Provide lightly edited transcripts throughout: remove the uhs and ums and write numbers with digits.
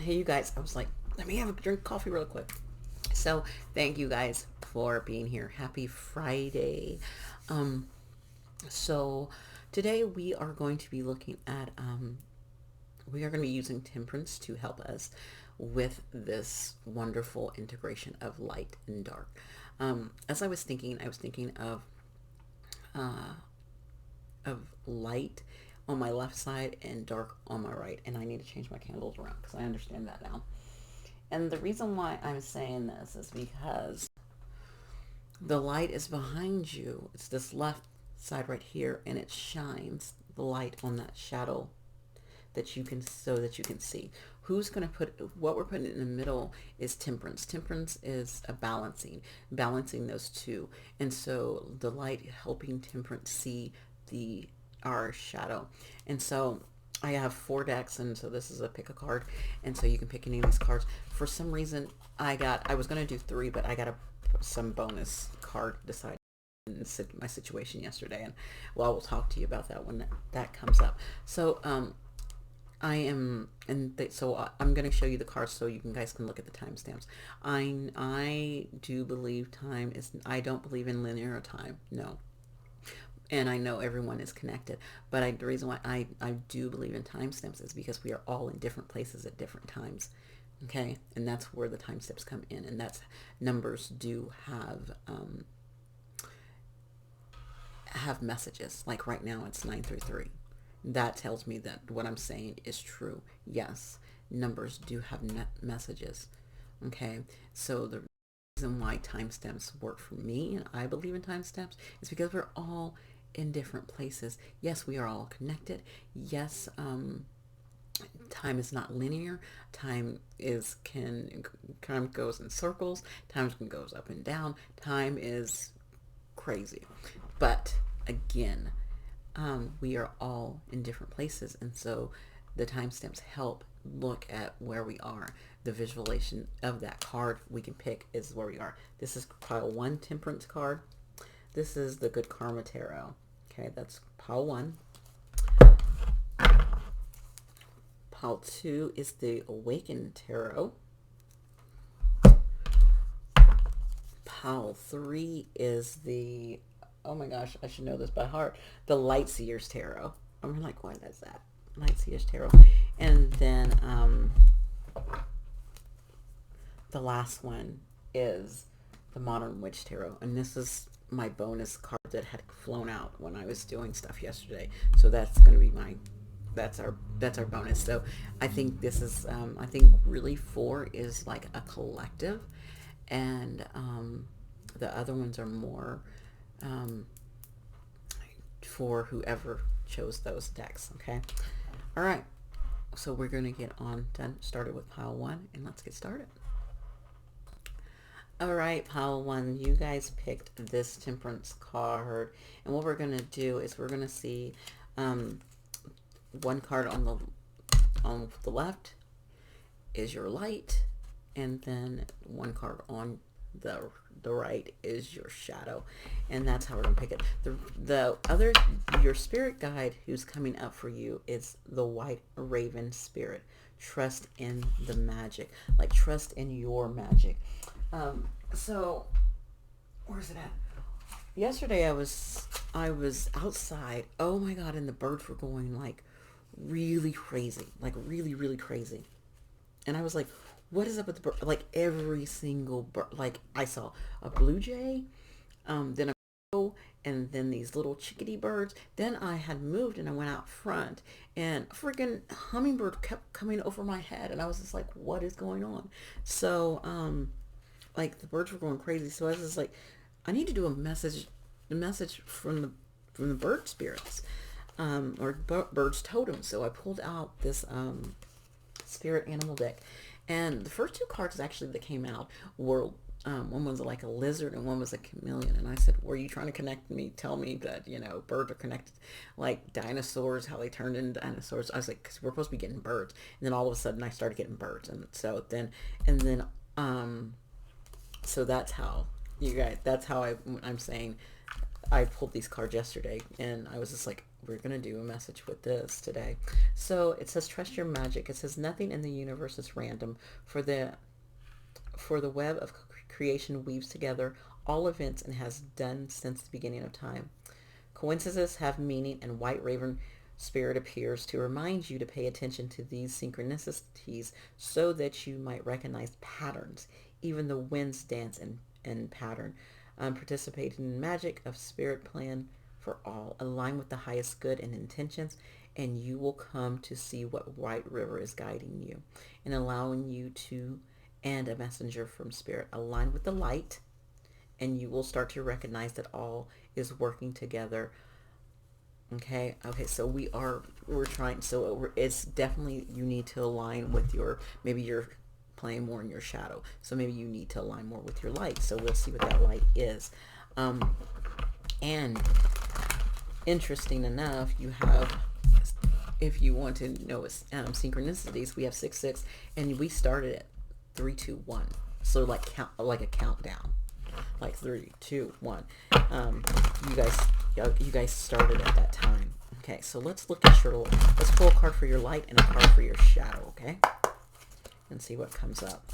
Hey, you guys, I was like, let me have a drink of coffee real quick. So, thank you guys for being here. Happy Friday. Um, so today we are going to be looking at, we are going to be using temperance to help us with this wonderful integration of light and dark. As I was thinking uh, of light on my left side and dark on my right, and I need to change my candles around because I understand that now. And the reason why I'm saying this is because the light is behind you. It's this left side right here, and it shines the light on that shadow that you can so that you can see. Who's going to put what we're putting in the middle is temperance. Temperance is a balancing those two. And so the light helping temperance see the our shadow. And so I have 4 decks, and so this is a pick a card, and so you can pick any of these cards. For some reason, I was gonna do 3, but I got some bonus card decided in my situation yesterday, and well, I will talk to you about that when that comes up. So I am, so I'm going to show you the cards so you guys can look at the timestamps. I do believe time is. I don't believe in linear time. No, and I know everyone is connected, but the reason why I do believe in timestamps is because we are all in different places at different times. Okay, and that's where the timestamps come in, and that's numbers do have messages. Like right now, it's 933. That tells me that what I'm saying is true. Yes, numbers do have messages. Okay, so the reason why timestamps work for me, and I believe in timestamps, is because we're all in different places. Yes, we are all connected. Yes, time is not linear. Time goes in circles. Time can goes up and down. Time is crazy, but again, we are all in different places, and so the timestamps help look at where we are. The visualization of that card we can pick is where we are. This is pile 1 temperance card. This is the good karma tarot. Okay, that's pile 1. Pile 2 is the awakened tarot. Pile 3 is the, oh my gosh, I should know this by heart, the Light Seers Tarot. I'm like, why is that? Light Seers Tarot. And then the last one is the Modern Witch Tarot. And this is my bonus card that had flown out when I was doing stuff yesterday. So that's going to be that's our bonus. So I think this is, I think really 4 is like a collective, and the other ones are more for whoever chose those decks. Okay, all right, so we're going to get started with pile 1, and let's get started. All right, pile 1, you guys picked this temperance card, and what we're going to do is we're going to see one card on the left is your light, and then one card on the right is your shadow, and that's how we're gonna pick it. Your spirit guide who's coming up for you is the white raven spirit. Trust in the magic, like trust in your magic. So where's it at? Yesterday I was outside. Oh my god, and the birds were going like really crazy, like really crazy. And I was like, what is up with the bird? Like every single bird. Like I saw a blue jay, then a crow, and then these little chickadee birds. Then I had moved and I went out front, and a freaking hummingbird kept coming over my head, and I was just like, what is going on? So, like the birds were going crazy. So I was just like, I need to do a message from the bird spirits, or bird's totem. So I pulled out this spirit animal deck, and the first 2 cards actually that came out were one was like a lizard and one was a chameleon. And I said, were you trying to connect me, tell me that birds are connected like dinosaurs, how they turned into dinosaurs? I was like, because we're supposed to be getting birds. And then all of a sudden I started getting birds, and so then so that's how I'm saying I pulled these cards yesterday, and I was just like, we're going to do a message with this today. So it says, trust your magic. It says, nothing in the universe is random. For the web of creation weaves together all events and has done since the beginning of time. Coincidences have meaning, and White Raven Spirit appears to remind you to pay attention to these synchronicities so that you might recognize patterns. Even the winds dance in pattern. Participating in magic of spirit plan for all. Align with the highest good and intentions, and you will come to see what White River is guiding you and allowing you to, and a messenger from spirit. Align with the light, and you will start to recognize that all is working together. Okay, so we're trying, so it's definitely, you need to align with maybe you're playing more in your shadow, so maybe you need to align more with your light. So we'll see what that light is. And interesting enough, you have, if you want to know synchronicities, we have 6 and we started at 3 2 1, so like a countdown, like 3 2 1. You guys started at that time. Okay, so let's look at let's pull a card for your light and a card for your shadow, okay, and see what comes up.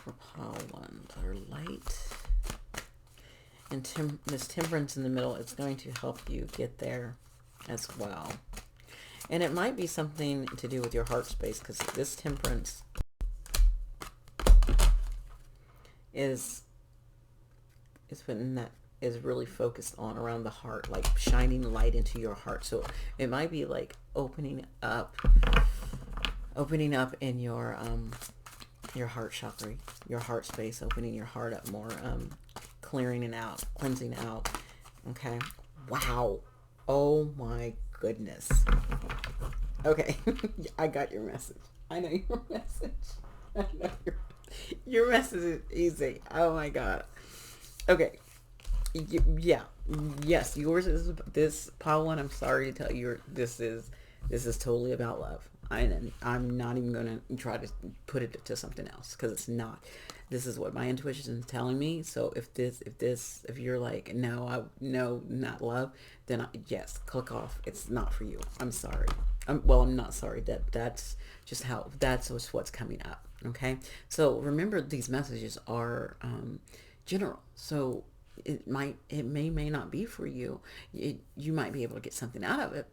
For pile 1, our light, and this temperance in the middle is going to help you get there as well. And it might be something to do with your heart space, because this temperance is when that is really focused on around the heart, like shining light into your heart. So it might be like opening up in your heart chakra, your heart space, opening your heart up more, clearing it out, cleansing out. Okay. Wow. Oh my goodness. Okay. I got your message. I know your message. I know your message is easy. Oh my God. Okay. Yeah. Yes. Yours is this pile 1. I'm sorry to tell you, this is totally about love. I'm not even going to try to put it to something else, because it's not. This is what my intuition is telling me. So if you're like, no, not love, then yes, click off. It's not for you. I'm sorry. I'm not sorry. That's just that's what's coming up. Okay. So remember, these messages are general. So it may not be for you. You might be able to get something out of it,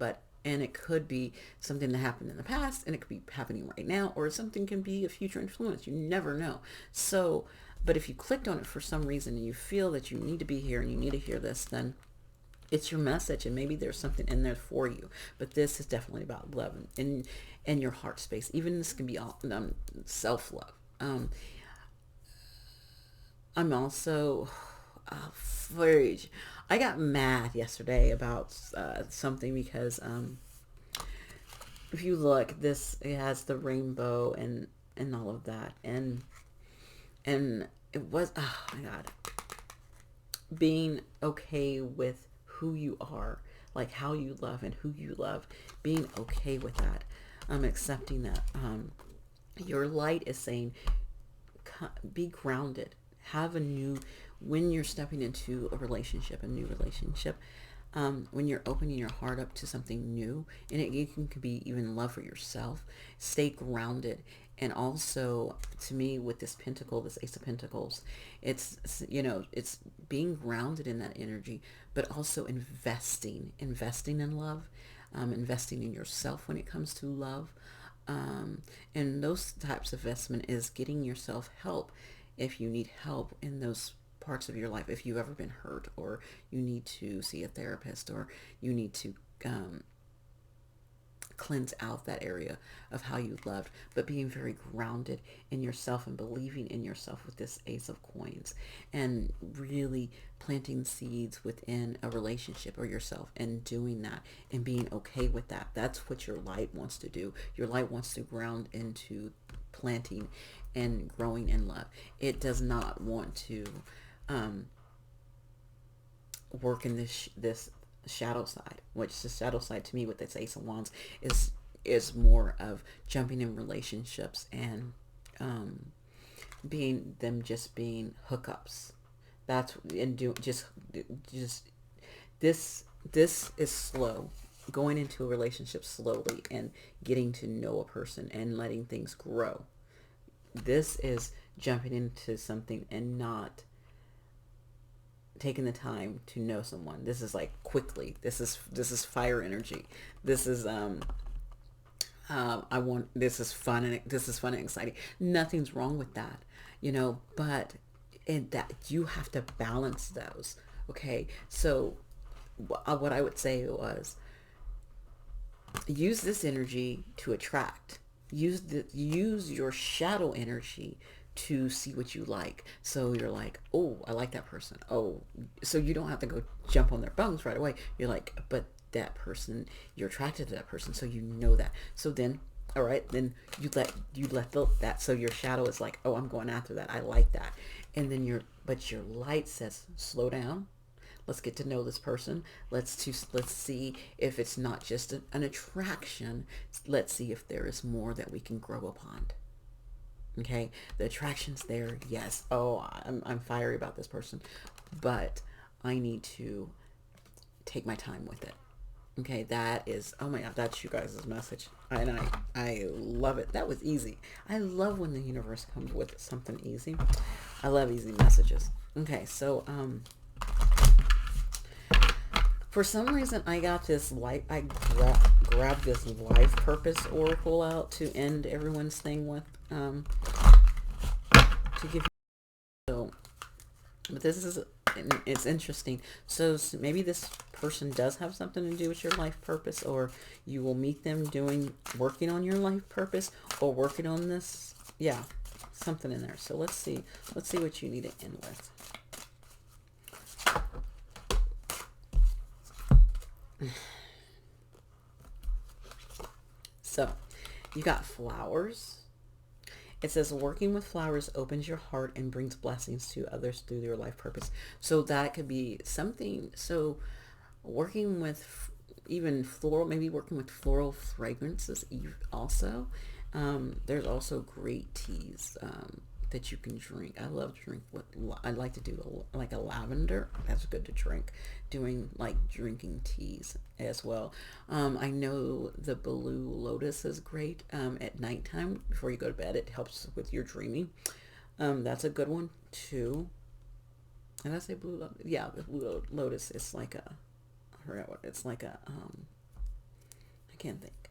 and it could be something that happened in the past, and it could be happening right now, or something can be a future influence. You never know. So, but if you clicked on it for some reason and you feel that you need to be here and you need to hear this, then it's your message, and maybe there's something in there for you. But this is definitely about love and your heart space. Even this can be all self-love. I'm also fudge. I got mad yesterday about something, because if you look, it has the rainbow and all of that, and it was, oh my God, being okay with who you are, like how you love and who you love, being okay with that, accepting that. Your light is saying, be grounded, have when you're stepping into a new relationship, when you're opening your heart up to something new, and it can be even love for yourself, stay grounded. And also, to me, with this Ace of Pentacles, it's being grounded in that energy, but also investing in love, investing in yourself when it comes to love. And those types of investment is getting yourself help if you need help in those parts of your life. If you've ever been hurt, or you need to see a therapist, or you need to cleanse out that area of how you loved, but being very grounded in yourself and believing in yourself with this Ace of Coins, and really planting seeds within a relationship or yourself, and doing that and being okay with that. That's what your light wants to do. Your light wants to ground into planting and growing in love. It does not want to work in this shadow side, which the shadow side to me with this Ace of Wands is more of jumping in relationships and being hookups. That's and do just this is slow. Going into a relationship slowly and getting to know a person and letting things grow. This is jumping into something and not taking the time to know someone. This is like quickly. This is fire energy. This is I want this is fun and this is fun and exciting. Nothing's wrong with that, but in that you have to balance those. Okay, so what I would say was use this energy to attract. Use your shadow energy to see what you like. So you're like, oh, I like that person. Oh, so you don't have to go jump on their bungs right away. You're like, but that person, you're attracted to that person, so you know that. So then, all right, then that. So your shadow is like, oh, I'm going after that. I like that, and then your light says, slow down. Let's get to know this person. Let's see if it's not just an attraction. Let's see if there is more that we can grow upon. Okay, the attraction's there. Yes. Oh, I'm fiery about this person, but I need to take my time with it. Okay, that is, oh my God, that's you guys' message. And I love it. That was easy. I love when the universe comes with something easy. I love easy messages. Okay, so for some reason, I got this life. I grabbed this life purpose oracle out to end everyone's thing with. To give you, so, but this is, it's interesting. So maybe this person does have something to do with your life purpose, or you will meet them working on your life purpose, or working on this. Yeah, something in there. So let's see what you need to end with. So, you got flowers. It says working with flowers opens your heart and brings blessings to others through your life purpose. So that could be something. So working with even floral, maybe working with floral fragrances also. There's also great teas that you can drink. I love to drink what I like to do, like a lavender. That's good to drink. Doing like drinking teas as well. I know the blue lotus is great at nighttime before you go to bed. It helps with your dreaming. That's a good one too. Did I say blue lotus? Yeah, the blue lotus is like a, I forgot what it's like a. I can't think.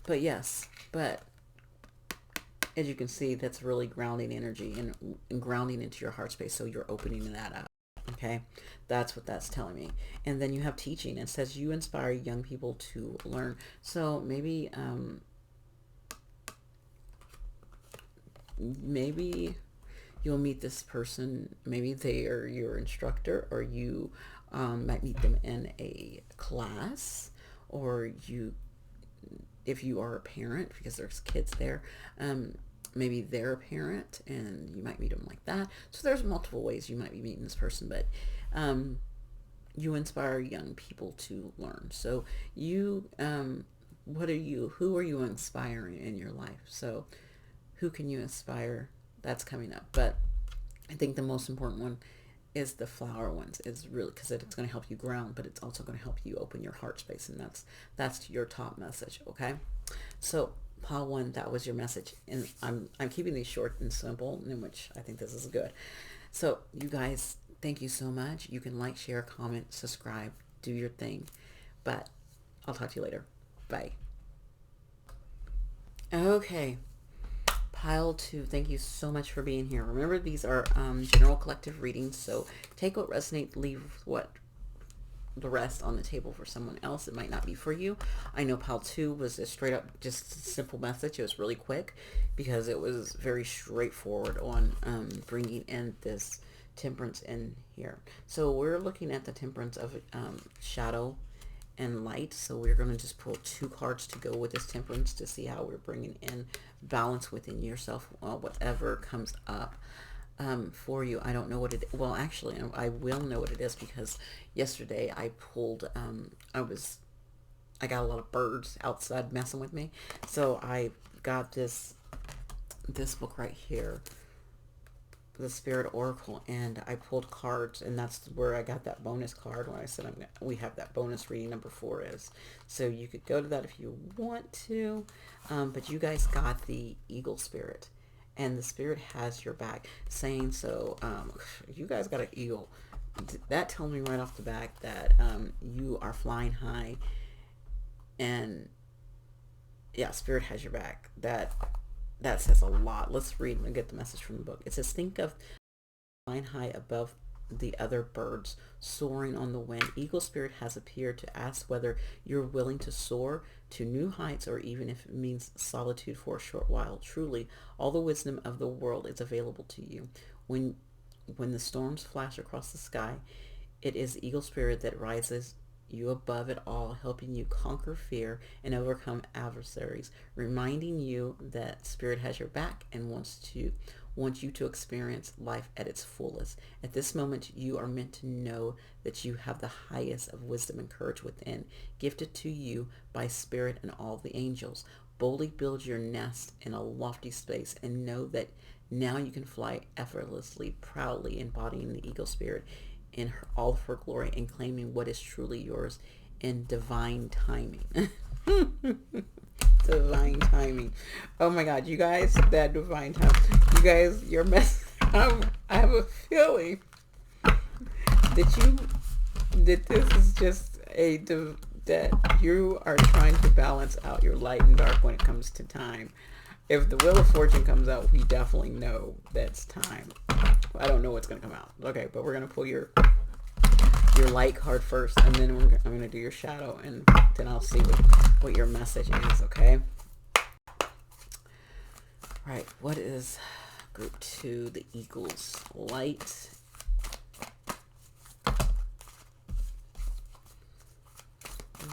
But yes, but as you can see, that's really grounding energy and grounding into your heart space. So you're opening that up. Okay, that's what that's telling me. And then you have teaching. It says you inspire young people to learn. So maybe you'll meet this person. Maybe they are your instructor, or you might meet them in a class, or if you are a parent, because there's kids there, maybe they're a parent and you might meet them like that. So there's multiple ways you might be meeting this person, but you inspire young people to learn. So who are you inspiring in your life? So who can you inspire? That's coming up. But I think the most important one is the flower ones. Is really because it's going to help you ground, but it's also going to help you open your heart space, and that's your top message. Okay, so pile one, that was your message, and I'm keeping these short and simple, in which I think this is good. So you guys, thank you so much. You can like, share, comment, subscribe, do your thing, but I'll talk to you later. Bye. Okay. Pile two, thank you so much for being here. Remember, these are general collective readings, so take what resonates, leave what the rest on the table for someone else. It might not be for you. I know pile two was a straight up, just simple message. It was really quick because it was very straightforward on bringing in this temperance in here. So we're looking at the temperance of shadow and light. So we're going to just pull two cards to go with this temperance to see how we're bringing in balance within yourself, whatever comes up for you. I don't know what it, well, actually, I will know what it is because yesterday I pulled, I got a lot of birds outside messing with me. So I got this book right here. the Spirit Oracle, and I pulled cards, and that's where I got that bonus card when I said we have that bonus reading number 4 is. So you could go to that if you want to, but you guys got the Eagle Spirit, and the Spirit has your back, saying so. You guys got an eagle. That tells me right off the back that you are flying high, and yeah, Spirit has your back. That says a lot. Let's read and get the message from the book. It says, think of flying high above the other birds, soaring on the wind. Eagle Spirit has appeared to ask whether you're willing to soar to new heights, or even if it means solitude for a short while. Truly, all the wisdom of the world is available to you. When the storms flash across the sky, it is Eagle Spirit that rises you above it all, helping you conquer fear and overcome adversaries, reminding you that Spirit has your back and wants you to experience life at its fullest. At this moment, you are meant to know that you have the highest of wisdom and courage within, gifted to you by Spirit and all the angels. Boldly build your nest in a lofty space and know that now you can fly effortlessly, proudly embodying the Eagle Spirit in all of her glory and claiming what is truly yours in divine timing. Divine timing. Oh my God, you guys, that divine time. You guys, your mess. I have a feeling that this is just that you are trying to balance out your light and dark when it comes to time. If the Wheel of Fortune comes out, we definitely know that's time. I don't know what's going to come out. Okay, but we're going to pull your light card first, and then I'm going to do your shadow, and then I'll see what your message is, okay? Right, what is group 2, the Eagles? Light.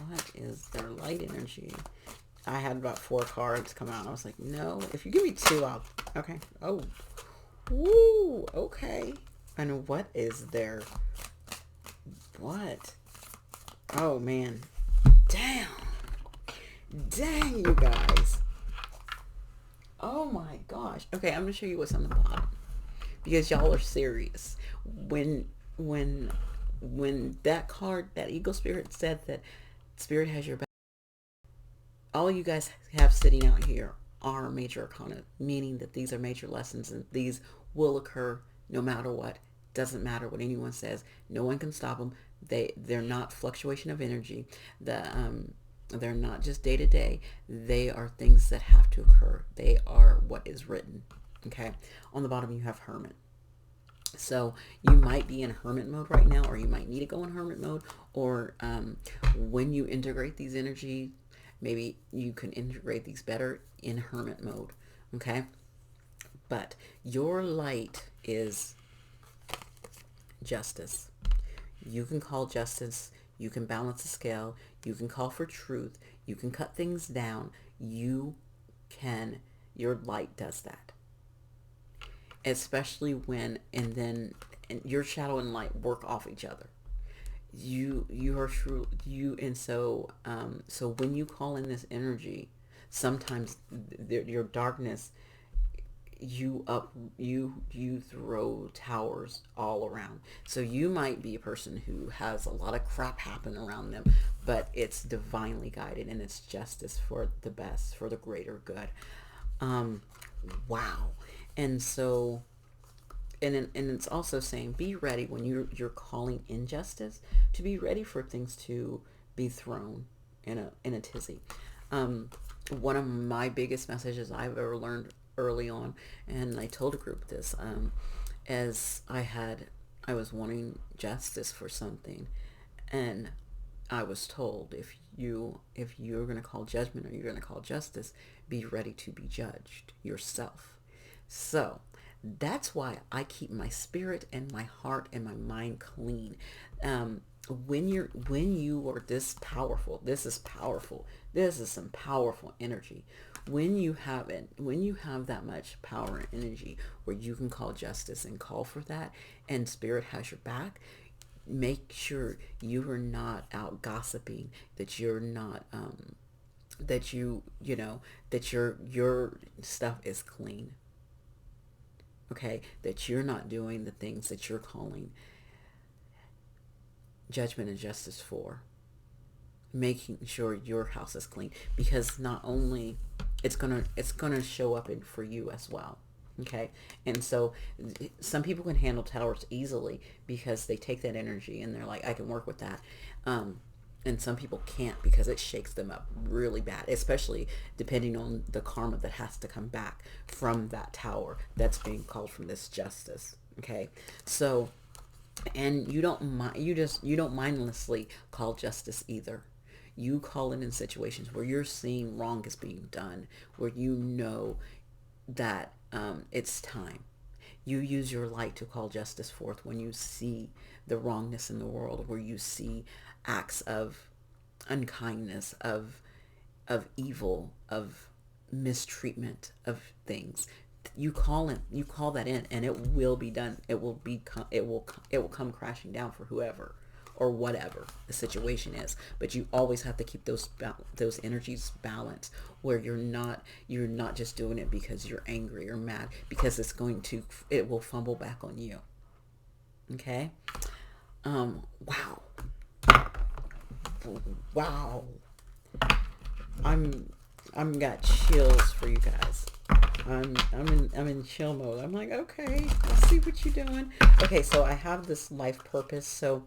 What is their light energy? I had about 4 cards come out. I was like, no, if you give me 2, I'll... Okay. Oh. Woo. Okay. And what is there? What? Oh, man. Damn. Dang, you guys. Oh, my gosh. Okay, I'm going to show you what's on the bottom. Because y'all are serious. When that card, that Eagle Spirit said that Spirit has your back, all you guys have sitting out here are major arcana, meaning that these are major lessons and these will occur no matter what. Doesn't matter what anyone says. No one can stop them. They're not fluctuation of energy. They're not just day to day. They are things that have to occur. They are what is written. Okay. On the bottom you have Hermit. So you might be in hermit mode right now, or you might need to go in hermit mode, or when you integrate these energy, maybe you can integrate these better in hermit mode, okay? But your light is justice. You can call justice. You can balance the scale. You can call for truth. You can cut things down. Your light does that. Especially when, and your shadow and light work off each other. You are true, and so when you call in this energy, sometimes your darkness, you throw towers all around. So you might be a person who has a lot of crap happen around them, but it's divinely guided and it's justice for the best, for the greater good. Wow. And so, and it's also saying, be ready when you're calling injustice, to be ready for things to be thrown in a tizzy. One of my biggest messages I've ever learned early on, and I told a group this, as I was wanting justice for something, and I was told, if you're going to call judgment or you're going to call justice, be ready to be judged yourself. So that's why I keep my spirit and my heart and my mind clean. When you are this powerful, this is powerful. This is some powerful energy. When you have that much power and energy where you can call justice and call for that, and Spirit has your back, make sure you are not out gossiping, that you're not that your stuff is clean. okay, that you're not doing the things that you're calling judgment and justice for, making sure your house is clean, because not only it's gonna show up for you as well. Okay, and so some people can handle towers easily because they take that energy and they're like, I can work with that. And some people can't because it shakes them up really bad, especially depending on the karma that has to come back from that tower that's being called from this justice. Okay, so, and you don't mindlessly call justice either. You call it in situations where you're seeing wrong is being done, where you know that it's time. You use your light to call justice forth when you see the wrongness in the world, where you see acts of unkindness, of evil, of mistreatment of things. You call that in, and it will be done. It will come crashing down for whoever or whatever the situation is. But you always have to keep those energies balanced, where you're not just doing it because you're angry or mad, because it will fumble back on you. Okay. Wow. Wow. I'm got chills for you guys. I'm in chill mode. I'm like, okay, I see what you're doing. Okay, so I have this life purpose. So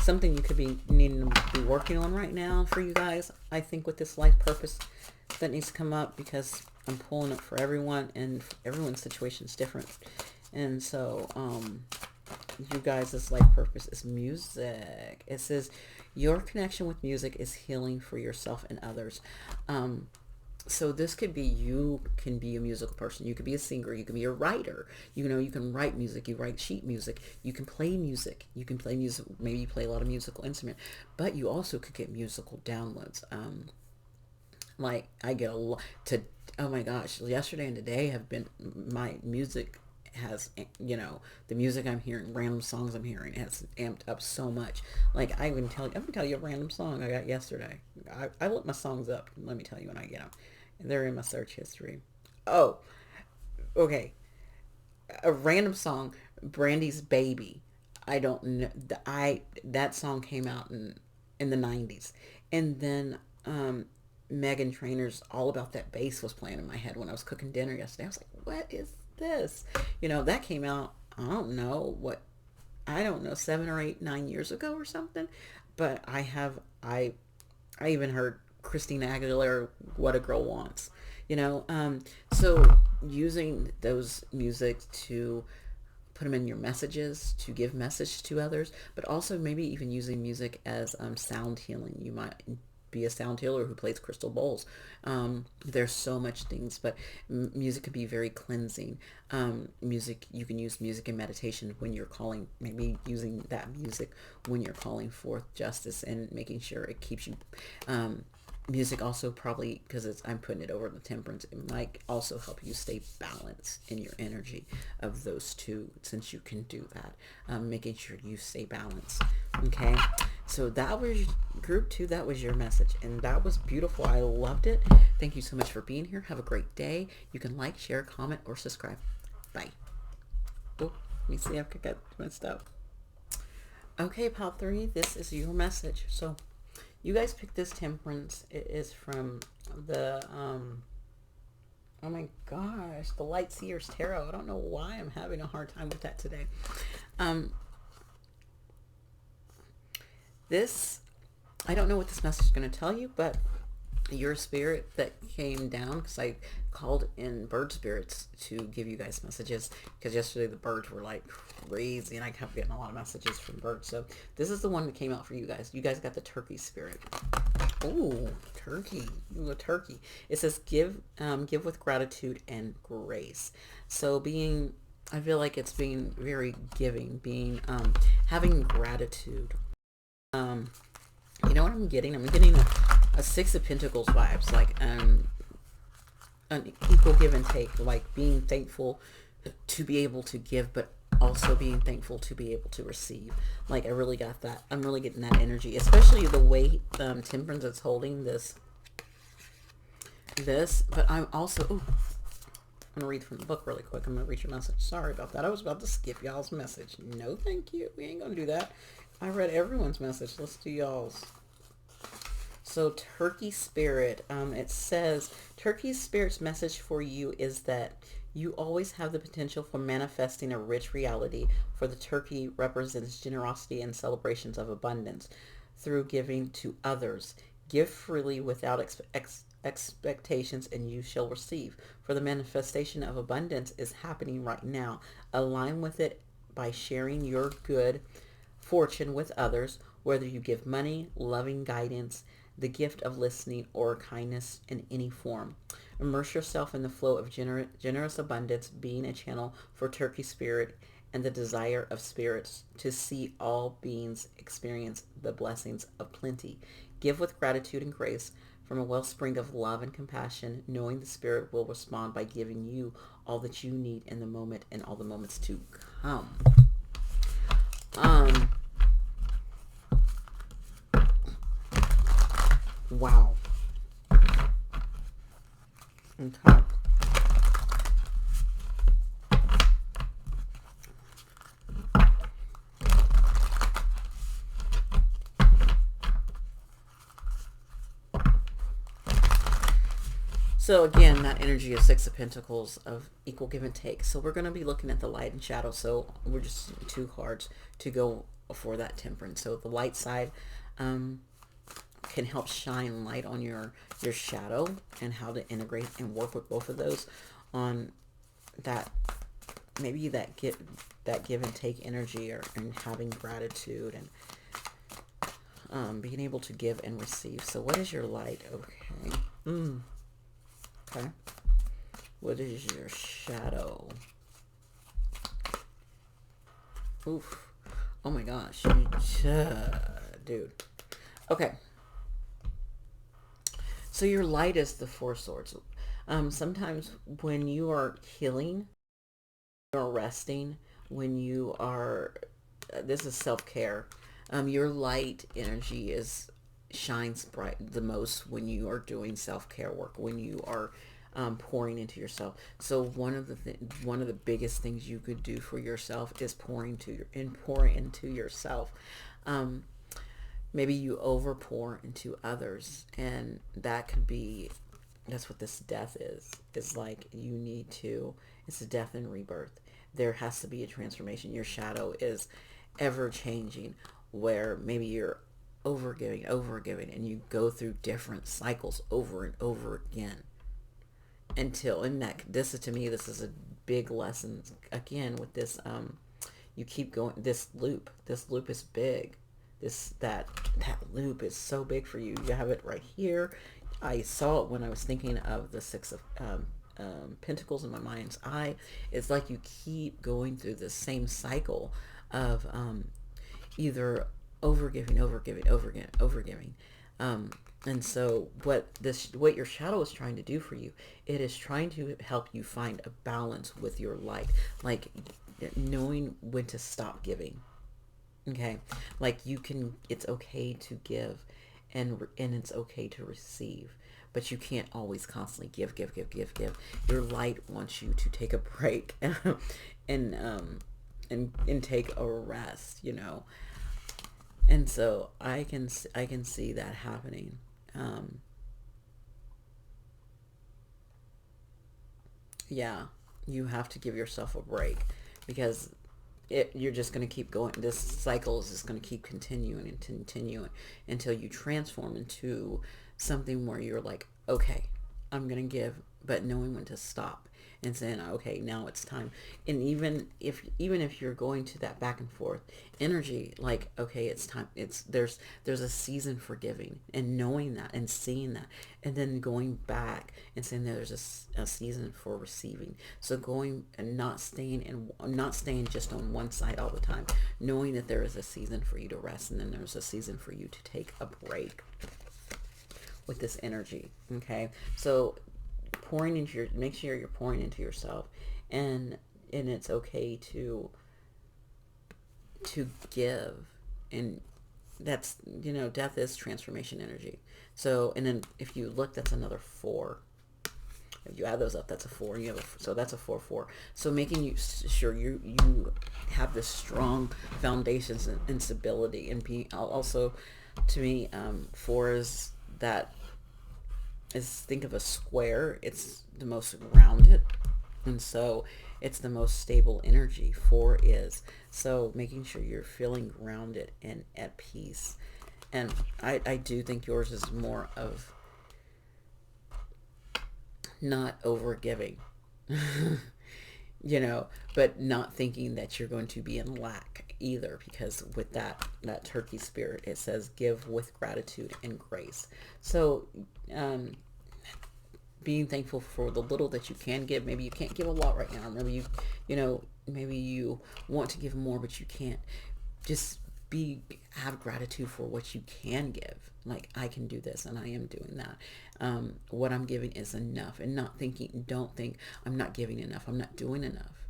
something you could be needing to be working on right now for you guys, I think, with this life purpose that needs to come up, because I'm pulling it for everyone, and everyone's situation is different. And so you guys' life purpose is music. It says your connection with music is healing for yourself and others. So this could be, you can be a musical person. You could be a singer. You can be a writer. You can write music. You write sheet music. You can play music. You can play music. Maybe you play a lot of musical instrument, but you also could get musical downloads. Like I get a lot oh my gosh, yesterday and today have been, my music has, the music I'm hearing, random songs I'm hearing, has amped up so much. Like I'm gonna tell you a random song I got yesterday. I look my songs up. Let me tell you when I get them. And they're in my search history. Oh, okay. A random song, Brandy's Baby. I don't know. That song came out in the 90s. And then Megan Trainor's All About That Bass was playing in my head when I was cooking dinner yesterday. I was like, what is this? That came out, I don't know, 7 or 8, 9 years ago or something. But I even heard Christina Aguilera, What a Girl Wants. So using those music to put them in your messages, to give message to others, but also maybe even using music as sound healing. You might be a sound healer who plays crystal bowls. There's so much things, but music can be very cleansing. You can use music in meditation when you're calling, maybe using that music when you're calling forth justice and making sure it keeps you. Music also, probably because I'm putting it over the temperance, it might also help you stay balanced in your energy of those two, since you can do that, making sure you stay balanced. Okay, so that was group 2. That was your message, and that was beautiful. I loved it. Thank you so much for being here. Have a great day. You can like, share, comment, or subscribe. Bye. Oh, let me see, I've got my stuff. Okay, Pop 3, this is your message. So you guys picked this temperance. It is from the oh my gosh, the Light Seers Tarot. I don't know why I'm having a hard time with that today. I don't know what this message is going to tell you, but your spirit that came down, because I called in bird spirits to give you guys messages, because yesterday the birds were like crazy and I kept getting a lot of messages from birds. So this is the one that came out for you guys. You guys got the turkey spirit. Ooh, turkey. Ooh, a turkey. It says give with gratitude and grace. So I feel like it's being very giving, having gratitude. You know what I'm getting? I'm getting a 6 of Pentacles vibes, like an equal give and take, like being thankful to be able to give, but also being thankful to be able to receive. Like I really got that. I'm really getting that energy, especially the way Temperance is holding this. But I'm also, I'm gonna read from the book really quick. I'm gonna read your message. Sorry about that. I was about to skip y'all's message. No, thank you. We ain't gonna do that. I read everyone's message. Let's do y'all's. So Turkey Spirit, it says, Turkey Spirit's message for you is that you always have the potential for manifesting a rich reality, for the turkey represents generosity and celebrations of abundance through giving to others. Give freely without expectations and you shall receive. For the manifestation of abundance is happening right now. Align with it by sharing your good fortune with others, whether you give money, loving guidance, the gift of listening, or kindness in any form. Immerse yourself in the flow of generous abundance, being a channel for Turkey Spirit and the desire of spirits to see all beings experience the blessings of plenty. Give with gratitude and grace from a wellspring of love and compassion, knowing the Spirit will respond by giving you all that you need in the moment and all the moments to come. Wow. Okay. So again, that energy of Six of Pentacles of equal give and take. So we're going to be looking at the light and shadow. So we're just two cards to go for that temperance. So the light side can help shine light on your shadow and how to integrate and work with both of those on that, maybe that give and take energy, or and having gratitude and being able to give and receive. So what is your light? Okay. Okay. What is your shadow? Oof. Oh my gosh. Dude. Okay. So your light is the Four Swords. Sometimes when you are healing, you're resting, when you are, this is self-care. Your light energy shines bright the most when you are doing self-care work, when you are pouring into yourself. So one of the biggest things you could do for yourself is pour into yourself. Maybe you over pour into others, and that's what this death is. It's like it's a death and rebirth. There has to be a transformation. Your shadow is ever changing, where maybe you're over giving, and you go through different cycles over and over again this is a big lesson again with this. You keep going, this loop is big. That loop is so big for you. You have it right here. I saw it when I was thinking of the Six of Pentacles in my mind's eye. It's like you keep going through the same cycle of either overgiving. And so what your shadow is trying to do for you, it is trying to help you find a balance with your light, like knowing when to stop giving. Okay, like it's okay to give, and it's okay to receive, but you can't always constantly give. Your light wants you to take a break and take a rest, And so I can see that happening. Yeah, you have to give yourself a break, because you're just going to keep going. This cycle is just going to keep continuing and continuing until you transform into something where you're like, okay, I'm going to give, but knowing when to stop and saying, okay, now it's time. And even if you're going to that back and forth energy, like, okay, it's time. There's a season for giving, and knowing that and seeing that, and then going back and saying that there's a season for receiving. So going and not staying just on one side all the time, knowing that there is a season for you to rest, and then there's a season for you to take a break with this energy. Okay, so make sure you're pouring into yourself, and it's okay to give. And that's, death is transformation energy. So, and then if you look, that's another 4. If you add those up, that's a 4. And you have so that's a 4-4. So making sure you have this strong foundations and stability, and be also, to me, 4 is that is, think of a square. It's the most rounded, and so it's the most stable energy. 4 is, so making sure you're feeling grounded and at peace. And I do think yours is more of not over giving, but not thinking that you're going to be in lack either, because with that turkey spirit, it says give with gratitude and grace. So being thankful for the little that you can give. Maybe you can't give a lot right now. Maybe maybe you want to give more, but you can't. Just have gratitude for what you can give. Like, I can do this, and I am doing that. What I'm giving is enough, and don't think I'm not giving enough, I'm not doing enough.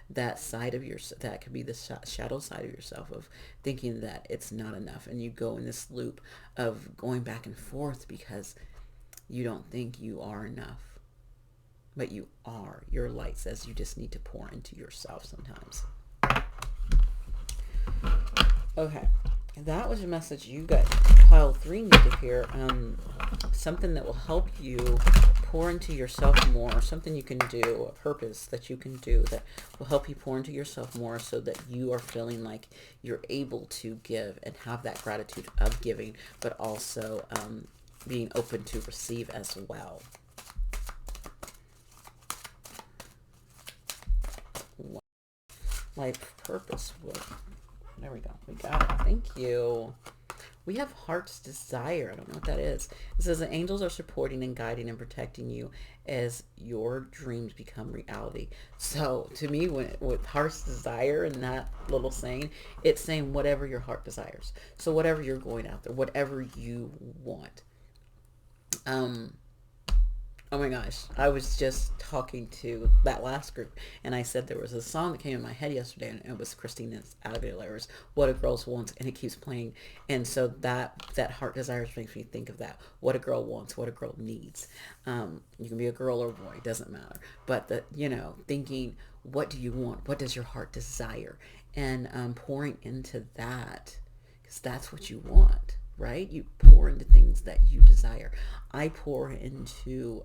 That side of that could be the shadow side of yourself, of thinking that it's not enough, and you go in this loop of going back and forth because you don't think you are enough, but you are. Your light says you just need to pour into yourself sometimes. Okay, that was a message you got. Pile 3 need to hear. Something that will help you pour into yourself more. Something you can do, a purpose that you can do that will help you pour into yourself more, so that you are feeling like you're able to give and have that gratitude of giving, but also being open to receive as well. Life purpose. There we go. We got it. Thank you. We have heart's desire. I don't know what that is. It says the angels are supporting and guiding and protecting you as your dreams become reality. So to me, with heart's desire and that little saying, it's saying whatever your heart desires. So whatever you're going after, whatever you want. Oh my gosh, I was just talking to that last group, and I said there was a song that came in my head yesterday, and it was Christina's Aguilera's "What a Girl Wants," and it keeps playing. And so that heart desires makes me think of that. What a girl wants, what a girl needs. You can be a girl or a boy, doesn't matter. But thinking, what do you want? What does your heart desire? And pouring into that, because that's what you want. Right? You pour into things that you desire. I pour into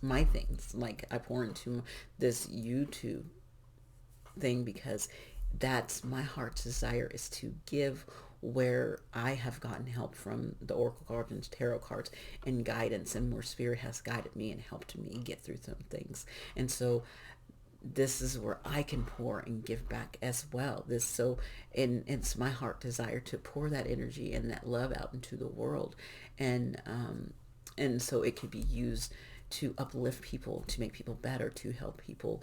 my things. Like, I pour into this YouTube thing because that's my heart's desire, is to give where I have gotten help from the Oracle cards and tarot cards and guidance, and where Spirit has guided me and helped me get through some things. And so this is where I can pour and give back as well. And it's my heart desire to pour that energy and that love out into the world, and so it could be used to uplift people, to make people better, to help people,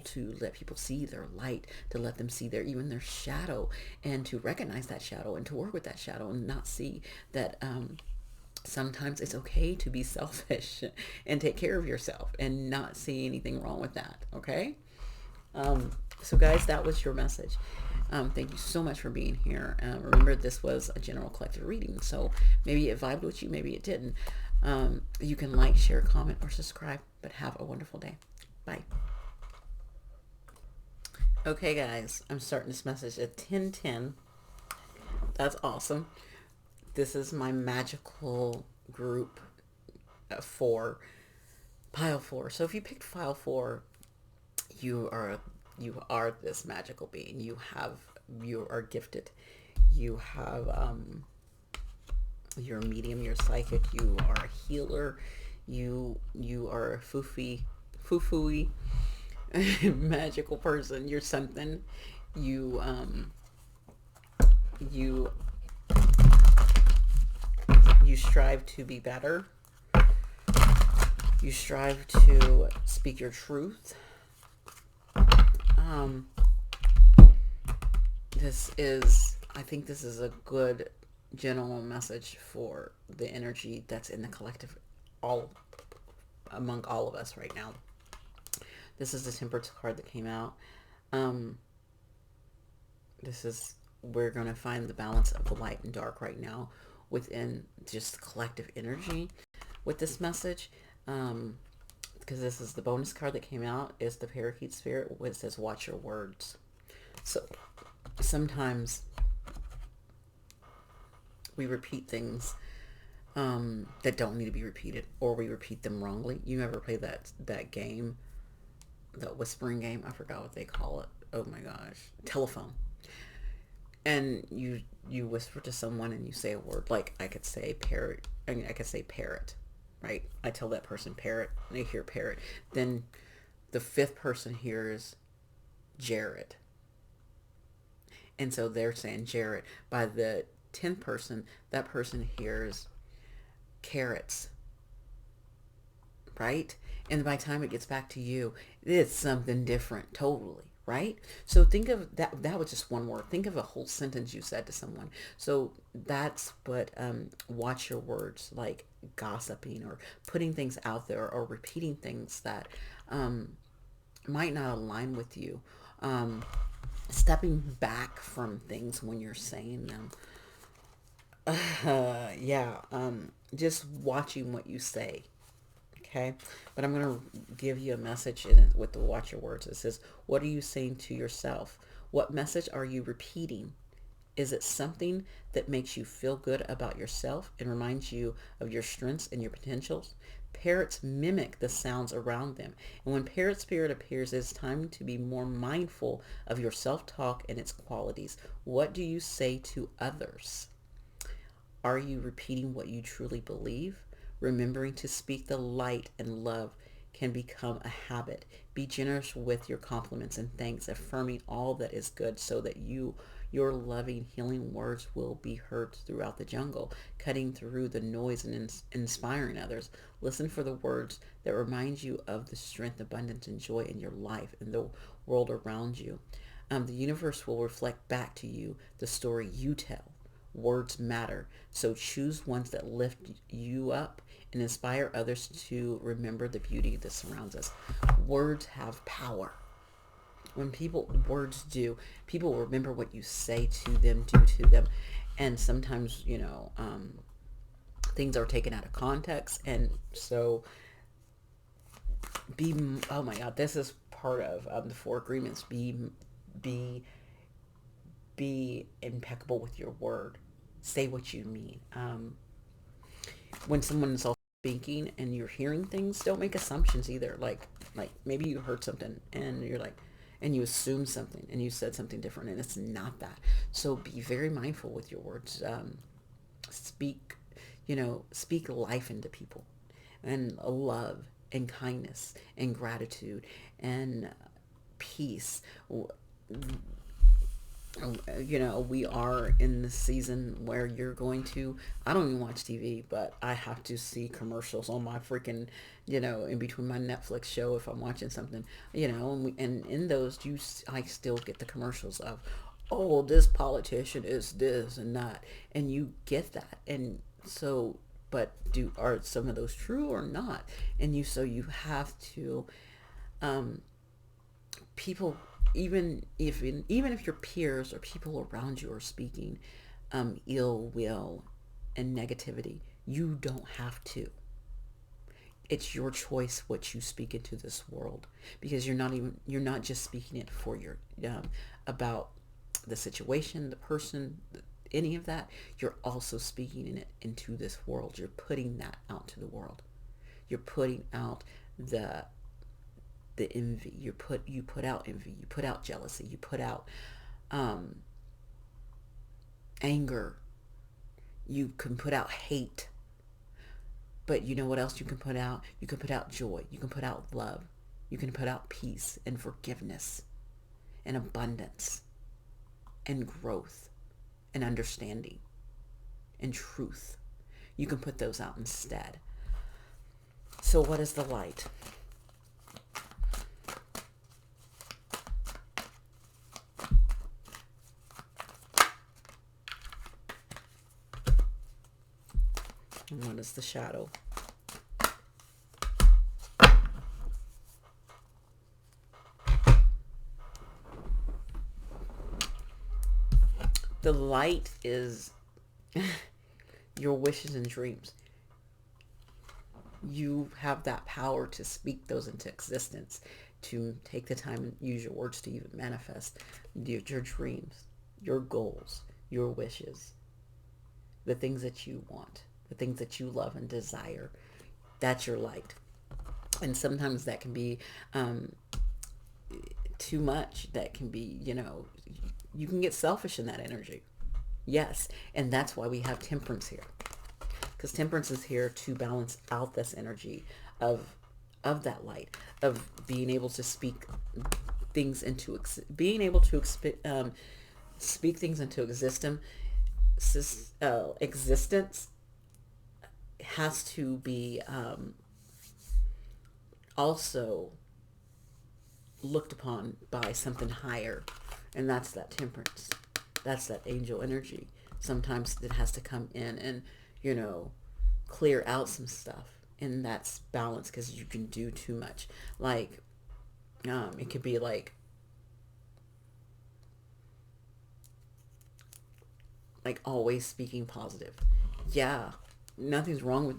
to let people see their light, to let them see even their shadow, and to recognize that shadow, and to work with that shadow, and not see that sometimes it's okay to be selfish and take care of yourself, and not see anything wrong with that. Okay. So guys, that was your message. Thank you so much for being here. Remember, this was a general collective reading, so maybe it vibed with you, maybe it didn't. You can like, share, comment, or subscribe, but have a wonderful day. Bye. Okay guys, I'm starting this message at 10:10. That's awesome. This is my magical group for pile 4. So if you picked pile 4, you are this magical being. You are gifted. You have you're a medium, you're psychic, you are a healer, you are a foo-foo-y magical person. You're something. You strive to be better. You strive to speak your truth. I think this is a good general message for the energy that's in the collective, among all of us right now. This is the Temperance card that came out. We're going to find the balance of the light and dark right now within just collective energy with this message. because this is the bonus card that came out, is the Parakeet Spirit, where it says, watch your words. So sometimes we repeat things that don't need to be repeated, or we repeat them wrongly. You ever play that game, the whispering game? I forgot what they call it. Oh my gosh, telephone. And you whisper to someone and you say a word, like I could say parrot. I mean, I could say parrot, right? I tell that person parrot, and they hear parrot. Then the fifth person hears Jared, and so they're saying Jared. By the 10th person, that person hears carrots, right? And by the time it gets back to you, it's something different totally, right? So think of that. That was just one word. Think of a whole sentence you said to someone. So that's what watch your words, like gossiping or putting things out there or repeating things that might not align with you. Stepping back from things when you're saying them. Yeah. Just watching what you say. Okay, but I'm going to give you a message with the watch your words. It says, what are you saying to yourself? What message are you repeating? Is it something that makes you feel good about yourself and reminds you of your strengths and your potentials? Parrots mimic the sounds around them. And when parrot spirit appears, it's time to be more mindful of your self-talk and its qualities. What do you say to others? Are you repeating what you truly believe? Remembering to speak the light and love can become a habit. Be generous with your compliments and thanks, affirming all that is good so that your loving, healing words will be heard throughout the jungle, cutting through the noise and inspiring others. Listen for the words that remind you of the strength, abundance, and joy in your life and the world around you. The universe will reflect back to you the story you tell. Words matter, so choose ones that lift you up and inspire others to remember the beauty that surrounds us. Words have power. When words do, people remember what you say to them, do to them. And sometimes, things are taken out of context. And so oh my God, this is part of the four agreements. Be, be impeccable with your word. Say what you mean. When someone is also speaking and you're hearing things, don't make assumptions either. Like maybe you heard something and you're like, and you assume something and you said something different and it's not that. So be very mindful with your words. Speak, speak life into people, and love and kindness and gratitude and peace. We are in the season where you're going to, I don't even watch TV, but I have to see commercials on my freaking, in between my Netflix show if I'm watching something, and in those, I still get the commercials of, oh, this politician is this and that, and you get that. And so, but are some of those true or not? And you have to, people, even if your peers or people around you are speaking ill will and negativity, you don't have to. It's your choice what you speak into this world, because you're not just speaking it for your about the situation, the person, any of that. You're also speaking it into this world. You're putting that out to the world. You're putting out the envy. You put out envy. You put out jealousy. You put out anger. You can put out hate. But you know what else you can put out? You can put out joy. You can put out love. You can put out peace and forgiveness and abundance and growth and understanding and truth. You can put those out instead. So what is the light? And what is the shadow? The light is your wishes and dreams. you have that power to speak those into existence, to take the time and use your words to even manifest your dreams, your goals, your wishes, the things that you want, the things that you love and desire. That's your light. And sometimes that can be too much. That can be, you can get selfish in that energy. Yes. And that's why we have temperance here. Because temperance is here to balance out this energy of that light, of being able to speak things into being able to speak things into existence has to be also looked upon by something higher, and that's that temperance. That's that angel energy. Sometimes it has to come in and, clear out some stuff, and that's balance, because you can do too much. Like, it could be like always speaking positive. Yeah, nothing's wrong with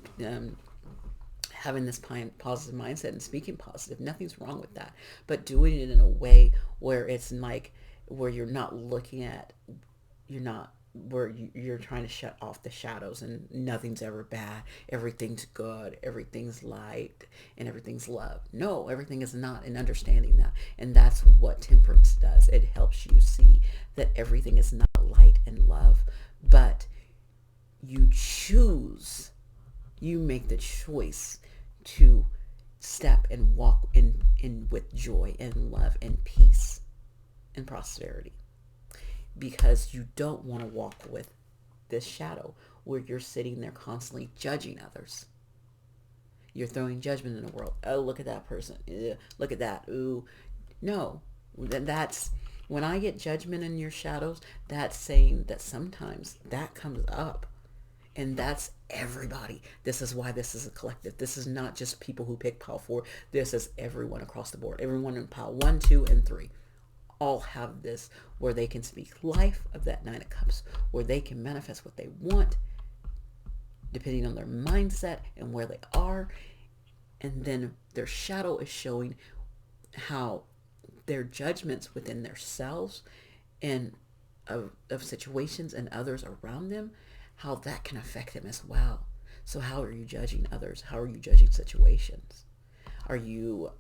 having this positive mindset and speaking positive. Nothing's wrong with that. But doing it in a way where it's like, where you're not looking at, you're not, where you're trying to shut off the shadows and nothing's ever bad. Everything's good. Everything's light and everything's love. No, everything is not, and understanding that. And that's what temperance does. It helps you see that everything is not light and love, but you choose, you make the choice to step and walk in with joy and love and peace and prosperity, because you don't want to walk with this shadow where you're sitting there constantly judging others. You're throwing judgment in the world. Oh, look at that person. Look at that. Ooh. No, that's, when I get judgment in your shadows, that's saying that sometimes that comes up. And that's everybody. This is why this is a collective. This is not just people who pick pile 4. This is everyone across the board. Everyone in pile 1, 2, and 3 all have this, where they can speak life of that 9 of Cups, where they can manifest what they want depending on their mindset and where they are. And then their shadow is showing how their judgments within themselves and of situations and others around them, how that can affect them as well. So how are you judging others? How are you judging situations? Are you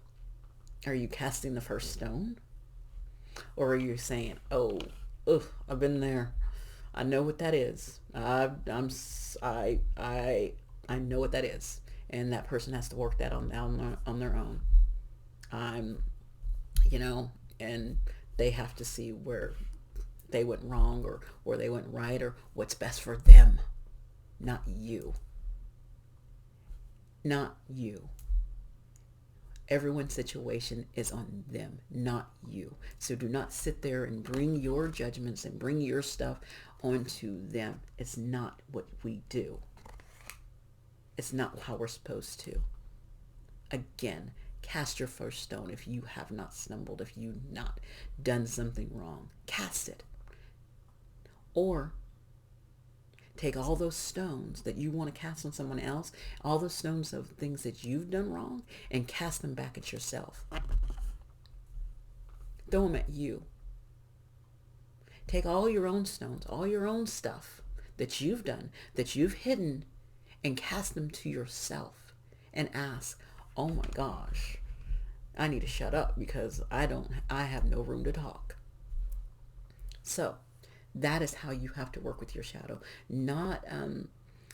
casting the first stone? Or are you saying, oh, ugh, I've been there. I know what that is. I know what that is. And that person has to work that on their own. And they have to see where they went wrong or where they went right, or what's best for them, not you. Not you. Everyone's situation is on them, not you. So do not sit there and bring your judgments and bring your stuff onto them. It's not what we do. It's not how we're supposed to. Again, cast your first stone if you have not stumbled, if you've not done something wrong. Cast it. Or take all those stones that you want to cast on someone else, all those stones of things that you've done wrong, and cast them back at yourself. Throw them at you. Take all your own stones, all your own stuff that you've done, that you've hidden, and cast them to yourself and ask, oh my gosh, I need to shut up because I have no room to talk. So that is how you have to work with your shadow. Not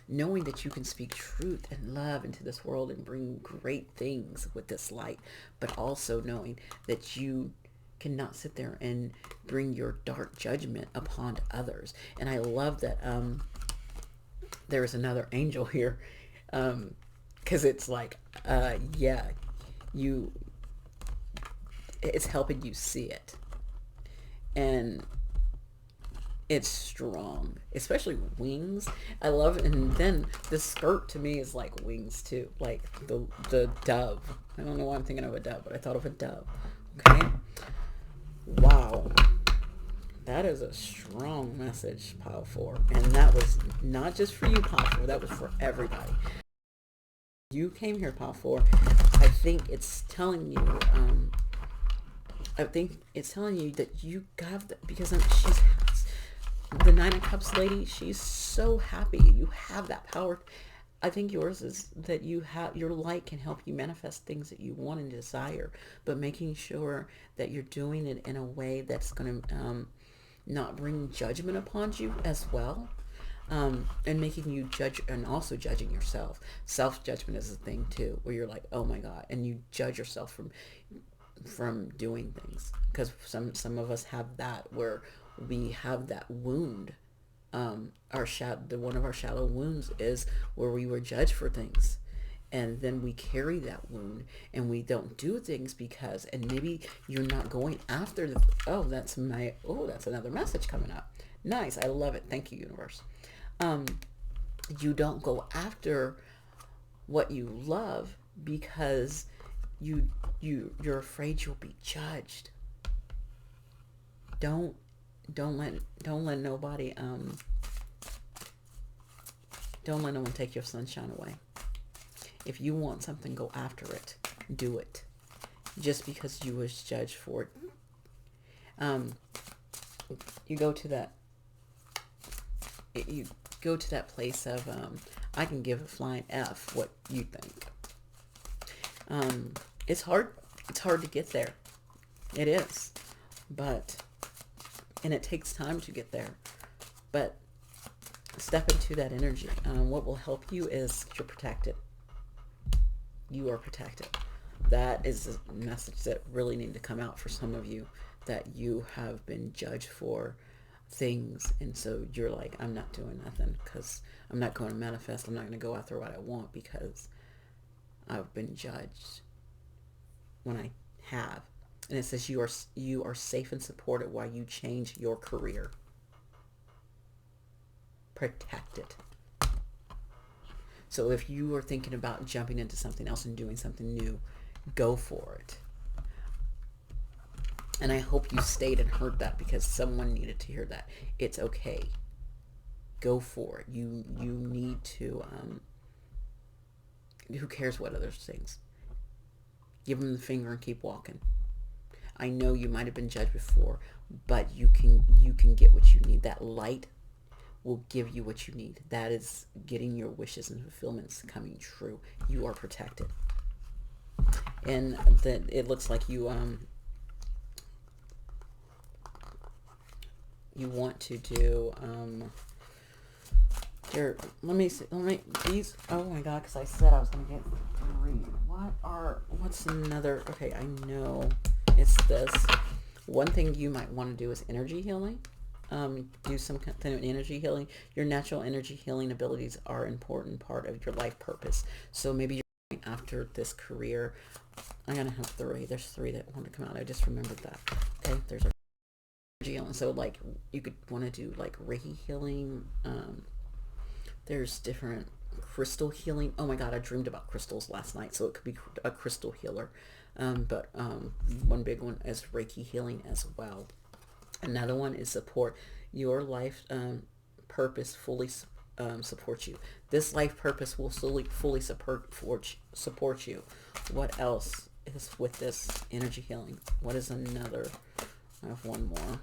knowing that you can speak truth and love into this world and bring great things with this light, but also knowing that you cannot sit there and bring your dark judgment upon others. And I love that there is another angel here, because it's like, it's helping you see it. And it's strong, especially wings. I love it. And then the skirt to me is like wings too, like the dove. I don't know why I'm thinking of a dove, but I thought of a dove. Okay. Wow. That is a strong message, Pile 4. And that was not just for you, Pile 4. That was for everybody. You came here, Pile 4. I think it's telling you, that you got that because she's the Nine of Cups lady. She's so happy you have that power. I think yours is that you have your light can help you manifest things that you want and desire, but making sure that you're doing it in a way that's going to not bring judgment upon you as well. And making you judge and also judging yourself. Self-judgment is a thing too, where you're like, oh my God, and you judge yourself from doing things, because some of us have that, where we have that wound. Our one of our shallow wounds is where we were judged for things, and then we carry that wound and we don't do things because, and maybe you're not going after the, that's another message coming up. Nice, I love it. Thank you, universe. You don't go after what you love because you're afraid you'll be judged. Don't let nobody don't let no one take your sunshine away. If you want something, go after it. Do it. Just because you was judged for it. You go to that place of I can give a flying F what you think. It's hard to get there. It is. And it takes time to get there. But step into that energy. What will help you is you're protected. You are protected. That is a message that really needs to come out for some of you, that you have been judged for things, and so you're like, I'm not doing nothing because I'm not going to manifest. I'm not going to go after what I want because I've been judged when I have. And it says you are safe and supported while you change your career. Protected. So if you are thinking about jumping into something else and doing something new, go for it. And I hope you stayed and heard that, because someone needed to hear that. It's okay. Go for it. You need to, who cares what others think? Give them the finger and keep walking. I know you might have been judged before, but you can get what you need. That light will give you what you need. That is getting your wishes and fulfillments coming true. You are protected. And then it looks like you want to do here. Let me these. Oh my God, because I said I was gonna get 3. What's another? Okay, I know it's this. One thing you might want to do is energy healing. Do some kind of energy healing. Your natural energy healing abilities are an important part of your life purpose. So maybe you're going after this career. I'm gonna have 3. There's 3 that want to come out. I just remembered that. Okay, there's a energy healing. So like you could want to do like Reiki healing. There's different crystal healing. Oh my God, I dreamed about crystals last night, so it could be a crystal healer. But one big one is Reiki healing as well. Another one is support. Your life purpose fully supports you. This life purpose will fully support you. What else is with this energy healing? What is another? I have one more.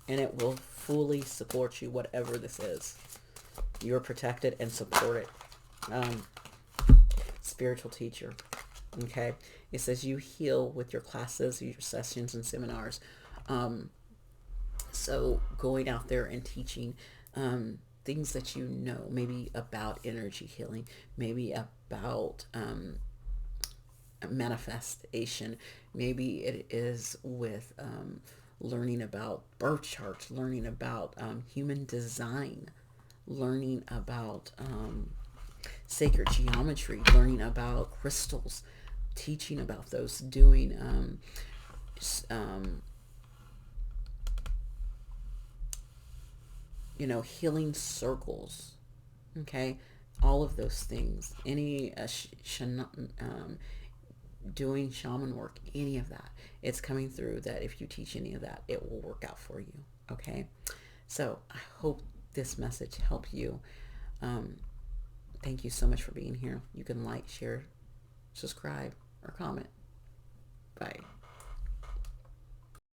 And it will fully support you, whatever this is. You're protected and supported. Spiritual teacher. Okay. It says you heal with your classes, your sessions and seminars. So going out there and teaching things that you know, maybe about energy healing, maybe about manifestation, maybe it is with learning about birth charts, learning about human design, learning about sacred geometry, learning about crystals, teaching about those, doing healing circles, okay, all of those things, any doing shaman work, any of that, it's coming through that if you teach any of that, it will work out for you, okay? So I hope this message helped you. Thank you so much for being here. You can like, share, subscribe, or comment. Bye.